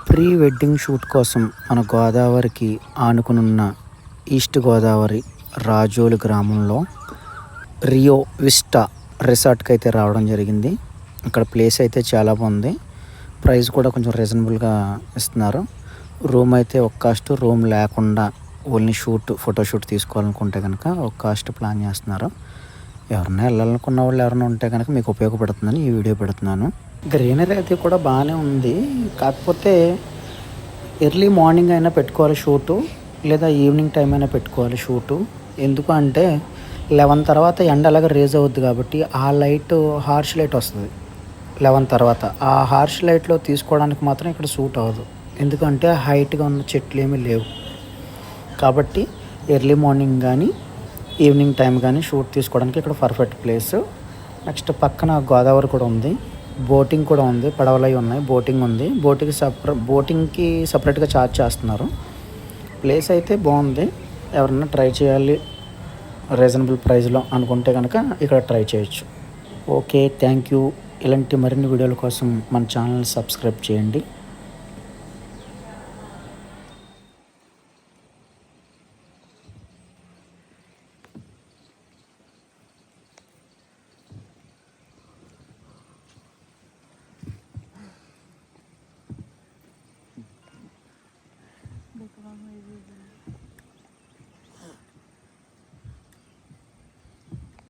Pre wedding shoot కోసం మన గోదావరికి ఆనుకునున్న ఈస్ట్ గోదావరి రాజోలు గ్రామంలో రియో విస్టా రిసార్ట్కి అయితే రావడం జరిగింది. ఇక్కడ ప్లేస్ అయితే చాలా బాగుంది. ప్రైస్ కూడా కొంచెం రీజనబుల్గా ఇస్తున్నారు. రూమ్ అయితే ఒక కాస్ట్, రూమ్ లేకుండా ఓన్లీ ఫోటోషూట్ తీసుకోవాలనుకుంటే కనుక ఒక కాస్ట్ ప్లాన్ చేస్తున్నారు. ఎవరైనా వెళ్ళాలనుకున్న వాళ్ళు ఎవరైనా ఉంటే కనుక మీకు ఉపయోగపడుతుందని ఈ వీడియో పెడుతున్నాను. గ్రీనరీ అయితే కూడా బాగానే ఉంది. కాకపోతే ఎర్లీ మార్నింగ్ అయినా పెట్టుకోవాలి షూటు, లేదా ఈవినింగ్ టైం అయినా పెట్టుకోవాలి షూటు. ఎందుకు అంటే 11 తర్వాత ఎండ అలాగే రేజ్ అవుద్ది కాబట్టి ఆ లైట్ హార్ష్ లైట్ వస్తుంది. 11 తర్వాత ఆ హార్ష్ లైట్లో తీసుకోవడానికి మాత్రం ఇక్కడ సూట్ అవ్వదు. ఎందుకంటే హైట్గా ఉన్న చెట్లు ఏమీ లేవు. కాబట్టి ఎర్లీ మార్నింగ్ కానీ ఈవినింగ్ టైం కానీ షూట్ తీసుకోవడానికి ఇక్కడ పర్ఫెక్ట్ ప్లేస్. నెక్స్ట్ పక్కన గోదావరి కూడా ఉంది, బోటింగ్ కూడా ఉంది, పడవలు అవి ఉన్నాయి, బోటింగ్ ఉంది. బోటింగ్కి సపరేట్గా ఛార్జ్ చేస్తున్నారు. ప్లేస్ అయితే బాగుంది. ఎవరన్నా ట్రై చేయాలి రీజనబుల్ ప్రైస్లో అనుకుంటే కనుక ఇక్కడ ట్రై చేయొచ్చు. Okay, thank you. ఇలాంటి మరిన్ని వీడియోల కోసం మన ఛానల్ సబ్స్క్రైబ్ చేయండి.